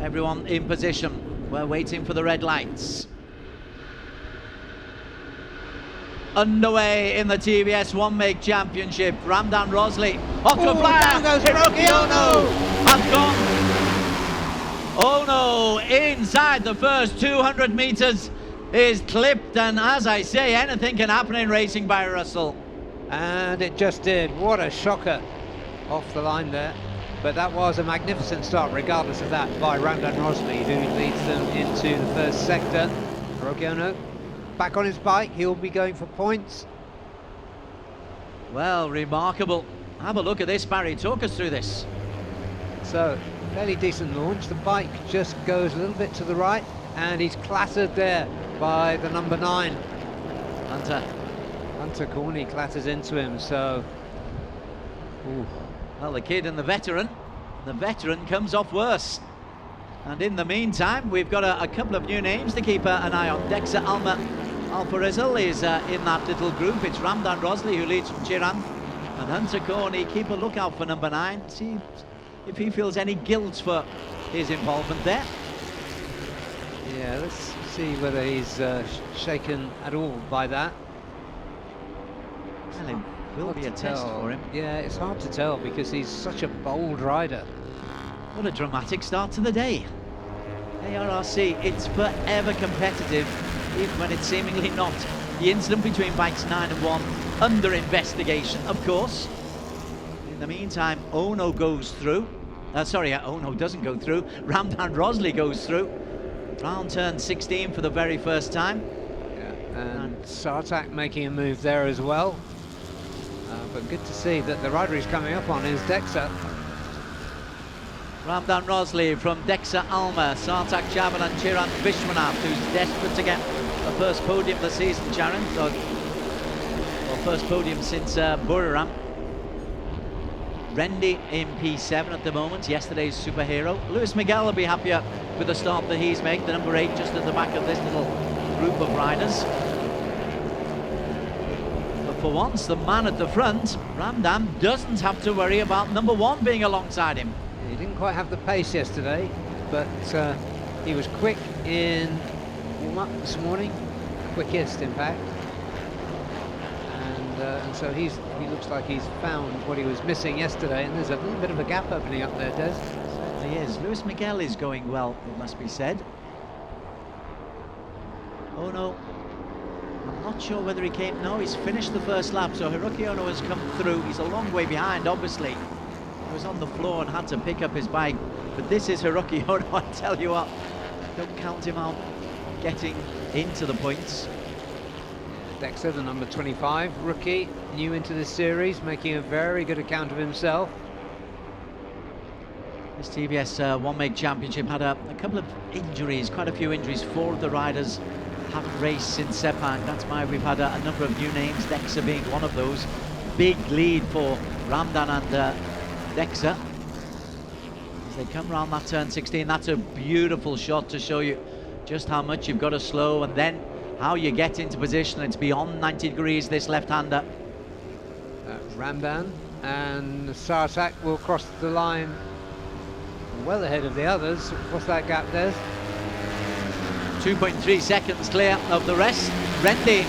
Everyone in position. We're waiting for the red lights. Underway in the TVS One Make Championship. Ramdan Rosley, Octo Flyer, Hiroki Ono has gone. Ono inside the first 200 meters is clipped, and as I say, anything can happen in racing by Russell. And it just did. What a shocker off the line there. But that was a magnificent start, regardless of that, by Ramdan Rosley, who leads them into the first sector. Hiroki Ono back on his bike, he'll be going for points. Well, remarkable. Have a look at this, Barry. Talk us through this. So, fairly decent launch. The bike just goes a little bit to the right, and he's clattered there by the number 9. Hunter Corney clatters into him, so... Ooh. Well, the kid and the veteran comes off worse. And in the meantime, we've got a couple of new names to keep an eye on. Dexa Alparizel is in that little group. It's Ramdan Rosley who leads from Chiran. And Hunter Corney, keep a lookout for number 9. See if he feels any guilt for his involvement there. Yeah, let's see whether he's shaken at all by that. Well, it will be a test for him. Yeah, it's hard to tell because he's such a bold rider. What a dramatic start to the day. ARRC, it's forever competitive, even when it's seemingly not. The incident between bikes 9 and 1, under investigation, of course. In the meantime, Ono goes through. Ono doesn't go through. Ramdan Rosley goes through. Round turn 16 for the very first time. Yeah, and Sartak making a move there as well. But good to see that the rider he's coming up on is Dexa. Ramdan Rosley from Dexa Alma, Sartak Chavan and Chiran Vishwanath, who's desperate to get the first podium of the season, Charan. Or first podium since Buriram. Rendy in P7 at the moment, yesterday's superhero. Luis Miguel will be happier with the start that he's made, the number 8 just at the back of this little group of riders. But for once, the man at the front, Ramdan, doesn't have to worry about number 1 being alongside him. He didn't quite have the pace yesterday, but he was quick in warm-up this morning, quickest in fact. And so he looks like he's found what he was missing yesterday, and there's a little bit of a gap opening up there, Des. Certainly is. Luis Miguel is going well, it must be said. Oh no, I'm not sure whether he came. No, he's finished the first lap, so Hiroki Ono has come through. He's a long way behind, obviously. He was on the floor and had to pick up his bike, but this is Hiroki Ono. I tell you what, don't count him out getting into the points. Dexa, the number 25 rookie, new into this series, making a very good account of himself. This TVS One Make Championship had a couple of injuries, quite a few injuries. 4 of the riders haven't raced since Sepang. That's why we've had a number of new names, Dexa being one of those. Big lead for Ramdan and Dexa as they come around that turn 16. That's a beautiful shot to show you just how much you've got to slow, and then how you get into position. It's beyond 90 degrees, this left-hander. Ramdan and Sartak will cross the line well ahead of the others. What's that gap there? 2.3 seconds clear of the rest. Rendy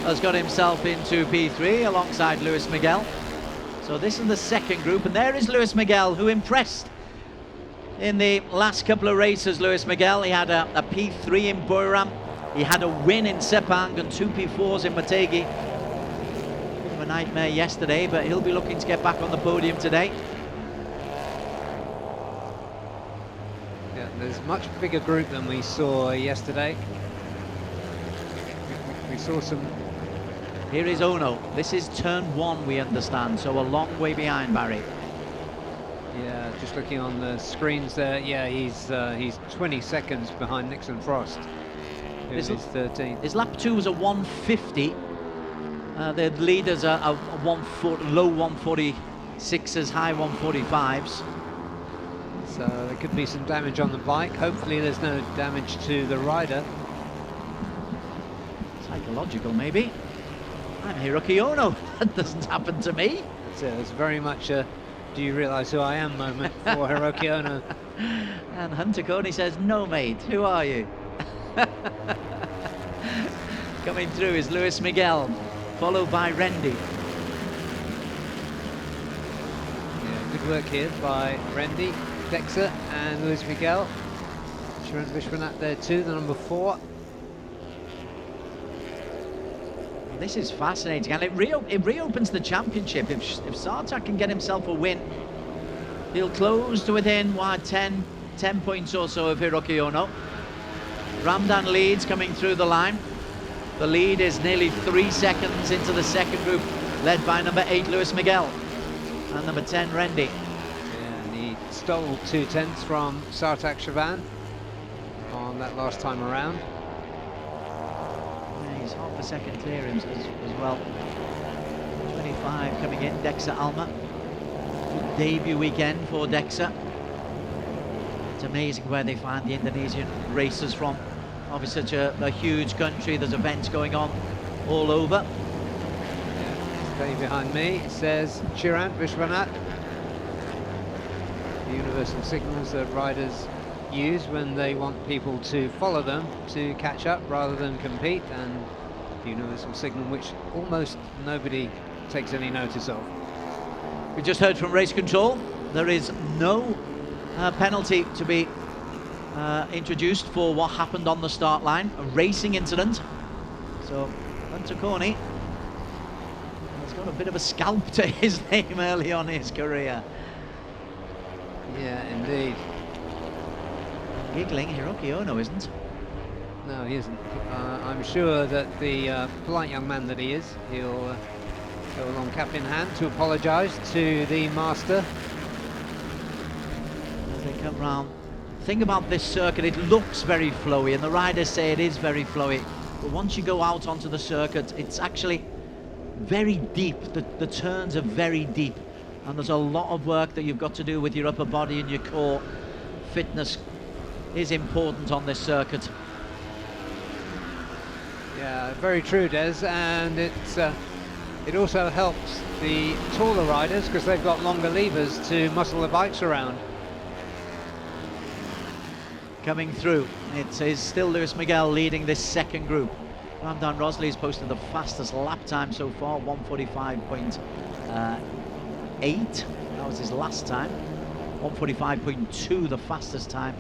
has got himself into P3 alongside Luis Miguel. So this is the second group, and there is Luis Miguel, who impressed in the last couple of races. Luis Miguel, he had a P3 in Buriram. He had a win in Sepang and 2 P4s in Mategi. Bit of a nightmare yesterday, but he'll be looking to get back on the podium today. Yeah, there's a much bigger group than we saw yesterday. We saw some... Here is Ono. This is turn 1, we understand, so a long way behind Barry. Yeah, just looking on the screens there, yeah, he's 20 seconds behind Nixon Frost. His 13th. His lap 2 was a 150. The leaders are a 140, low 146s, high 145s. So there could be some damage on the bike. Hopefully there's no damage to the rider. Psychological, maybe. I'm Hiroki Ono. That doesn't happen to me. That's it. It's very much a do you realise who I am moment for Hiroki Ono. And Hunter Corney says, no mate, who are you? Coming through is Luis Miguel, followed by Rendy. Yeah, good work here by Rendy, Dexa and Luis Miguel. Shiran Vishwanath there too, the number 4. This is fascinating, and it reopens the championship. If Sartak can get himself a win, he'll close to within 10 points or so of Hiroki Ono. Ramdan leads coming through the line. The lead is nearly 3 seconds into the second group, led by number 8 Luis Miguel and number 10 Rendy. Yeah, and he stole 2 tenths from Sartak Chavan on that last time around. Yeah, he's half a second clear as well. 25 coming in, Dexa Alma. Good debut weekend for Dexa. It's amazing where they find the Indonesian racers from. Obviously such a huge country, there's events going on all over. Yeah, stay behind me, it says Shiran Vishwanath. The universal signals that riders use when they want people to follow them to catch up rather than compete, and the universal signal which almost nobody takes any notice of. We just heard from race control, there is no penalty to be introduced for what happened on the start line, a racing incident. So Hunter Corney has got a bit of a scalp to his name early on in his career. Yeah, indeed. Giggling, Hiroki Ono isn't. No, he isn't. I'm sure that the polite young man that he is, he'll go along cap in hand to apologise to the master. As they come round. The thing about this circuit, it looks very flowy, and the riders say it is very flowy, but once you go out onto the circuit, it's actually very deep. The turns are very deep, and there's a lot of work that you've got to do with your upper body and your core. Fitness is important on this circuit. Yeah, very true, Des, and it also helps the taller riders because they've got longer levers to muscle their bikes around. Coming through, it is still Luis Miguel leading this second group. Ramdan Rosley has posted the fastest lap time so far, 1:45.8. That was his last time. 1:45.2, the fastest time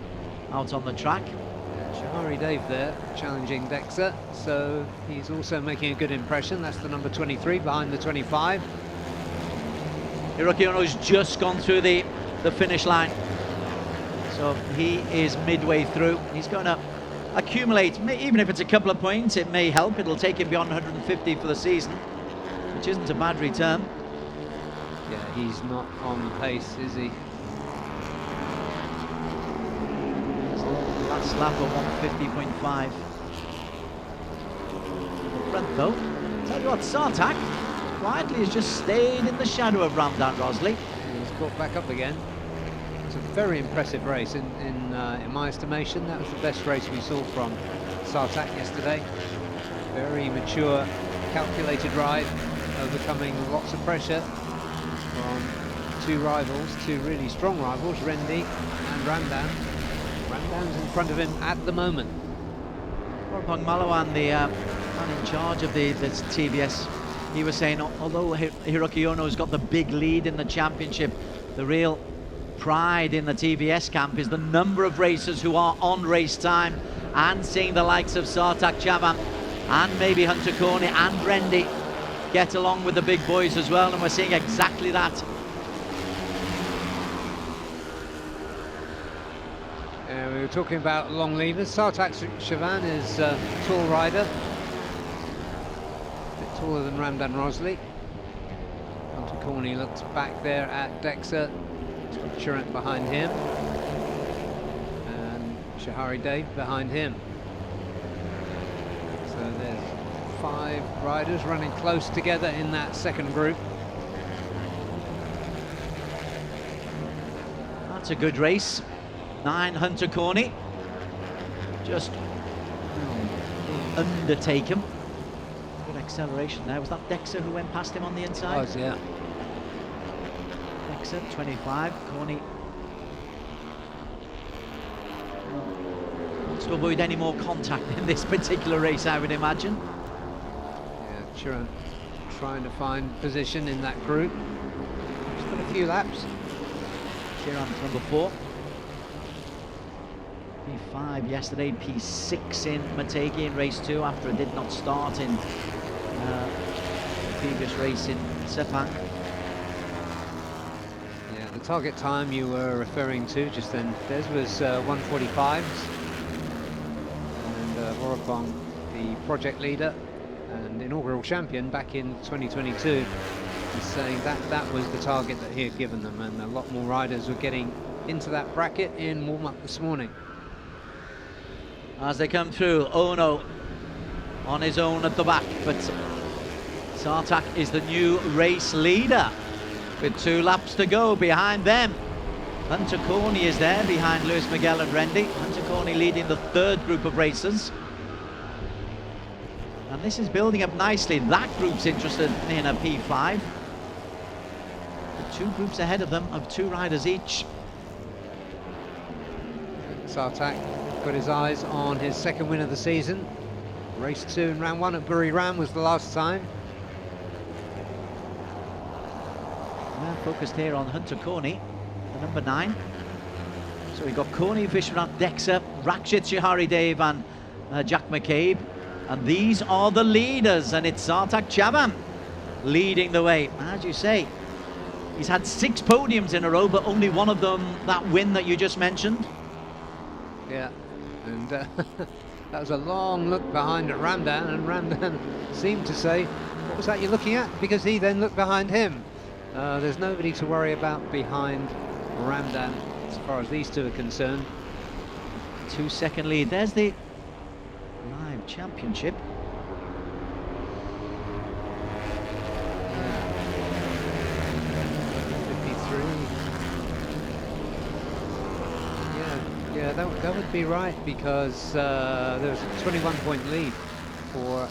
out on the track. Shahari Dave there challenging Dexa, so he's also making a good impression. That's the number 23 behind the 25. Hiroki Ono's just gone through the finish line. So he is midway through. He's going to accumulate, even if it's a couple of points, it may help. It'll take him beyond 150 for the season, which isn't a bad return. Yeah, he's not on the pace, is he? Last lap of 150.5. The front though, tell you what, Sartak quietly has just stayed in the shadow of Ramdan Rosley. He's caught back up again. It's a very impressive race in my estimation. That was the best race we saw from Sartak yesterday. Very mature, calculated ride, overcoming lots of pressure from two rivals, two really strong rivals, Rendy and Ramdan. Ramdan's in front of him at the moment. Korpong Malawan, the man in charge of this TVS, he was saying, although Hiroki Ono's got the big lead in the championship, the real pride in the TVS camp is the number of racers who are on race time and seeing the likes of Sartak Chavan and maybe Hunter Corney and Rendy get along with the big boys as well, and we're seeing exactly that. We were talking about long levers. Sartak Chavan is a tall rider, a bit taller than Ramdan Rosley. Hunter Corney looks back there at Dexa. Chirant behind him, and Shahari Dave behind him. So there's 5 riders running close together in that second group. That's a good race. 9 Hunter Corney, just undertaken. Good acceleration there. Was that Dexa who went past him on the inside? Was, yeah. Dexa Dexter, 25. Corney wants to avoid any more contact in this particular race, I would imagine. Yeah, Chiron trying to find position in that group. He's got a few laps. Chiron's number 4. P5 yesterday, P6 in Mategi in race 2 after it did not start in the previous race in Sepang. Yeah, the target time you were referring to just then, Des, was 1:45s. And Vorapong, the project leader and inaugural champion back in 2022, is saying that that was the target that he had given them, and a lot more riders were getting into that bracket in warm-up this morning. As they come through, Ono on his own at the back, but Sartak is the new race leader with 2 laps to go behind them. Hunter Corney is there behind Luis Miguel and Rendy. Hunter Corney leading the 3rd group of racers. And this is building up nicely. That group's interested in a P5. The 2 groups ahead of them of 2 riders each. Sartak got his eyes on his 2nd win of the season. Race 2 in round 1 at Buriram was the last time. We're focused here on Hunter Corney, the number 9. So we've got Corney, Vishwanath Dexter, Rakshit Shihari-Dev and Jack McCabe. And these are the leaders, and it's Sartak Chavam leading the way. As you say, he's had 6 podiums in a row, but only one of them that win that you just mentioned. Yeah, and that was a long look behind at Ramdan, and Ramdan seemed to say, what was that you're looking at? Because he then looked behind him. There's nobody to worry about behind Ramdan as far as these 2 are concerned. 2-second lead. There's the live championship. Yeah, that would be right, because there was a 21-point lead for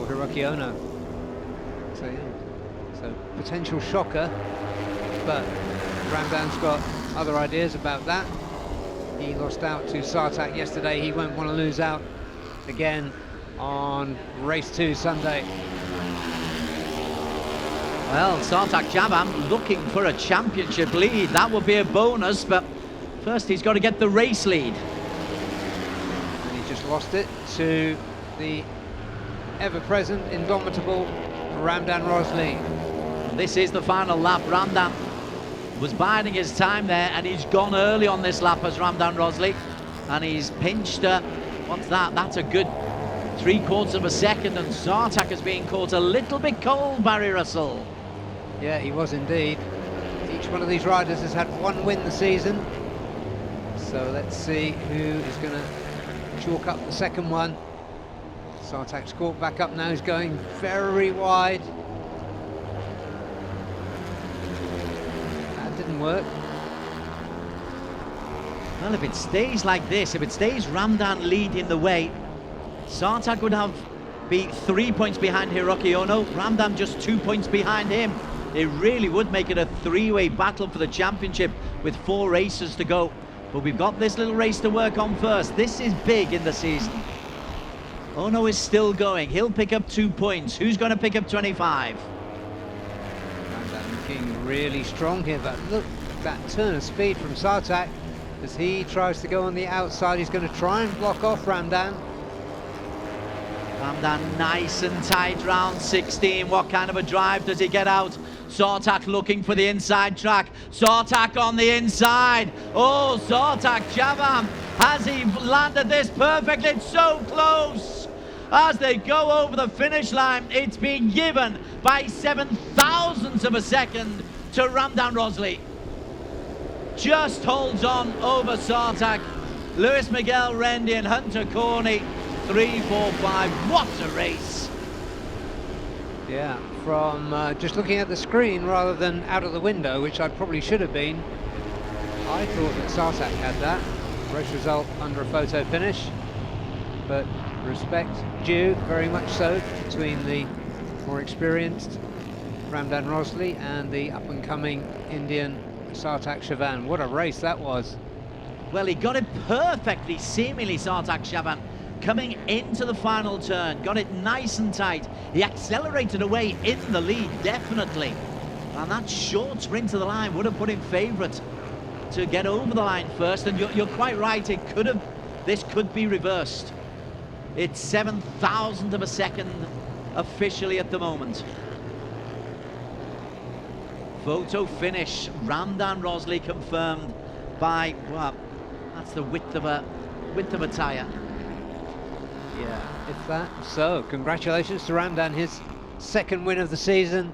Hiroki Ono. So, yeah. So potential shocker, but Ramdan's got other ideas about that. He lost out to Sartak yesterday. He won't want to lose out again on race 2 Sunday. Well, Sartak Chavam looking for a championship lead. That would be a bonus, but first he's got to get the race lead. And he just lost it to the ever-present, indomitable Ramdan Rosli. This is the final lap. Ramdan was biding his time there, and he's gone early on this lap as Ramdan Rosli, and he's pinched what's that? That's a good 3/4 of a second, and Sartak is being caught a little bit cold, Barry Russell. Yeah, he was indeed. Each one of these riders has had 1 win this season, so let's see who is going to chalk up the 2nd one. Sartak's caught back up now. He's going very wide. That didn't work. Well, if it stays like this, if it stays Ramdan leading the way, Sartak would be 3 points behind Hiroki Ono, Ramdan just 2 points behind him. It really would make it a 3-way battle for the championship with 4 races to go. But we've got this little race to work on first. This is big in the season. Ono is still going. He'll pick up 2 points. Who's going to pick up 25? Ramdan looking really strong here, but look, that turn of speed from Sartak as he tries to go on the outside. He's going to try and block off Ramdan. Ramdan nice and tight round 16. What kind of a drive does he get out? Sartak looking for the inside track. Sartak on the inside. Oh, Sartak Chavam, has he landed this perfectly? It's so close. As they go over the finish line, it's been given by 7/1000ths of a second to Ramdan Rosli. Just holds on over Sartak. Luis Miguel Rendy and Hunter Corney, 3, 4, 5. What a race! Yeah, from just looking at the screen rather than out of the window, which I probably should have been, I thought that Sartak had that. Race result under a photo finish, but respect due, very much so, between the more experienced Ramdan Rosley and the up-and-coming Indian Sartak Chavan. What a race that was. Well, he got it perfectly, seemingly, Sartak Chavan, coming into the final turn, got it nice and tight. He accelerated away in the lead, definitely. And that short sprint to the line would have put him favourite to get over the line first. And you're quite right, this could be reversed. It's 7,000 of a second officially at the moment. Photo finish, Ramdan Rosley confirmed by, well, that's the width of a tyre. Yeah, if that. So, congratulations to Ramdan, his second win of the season.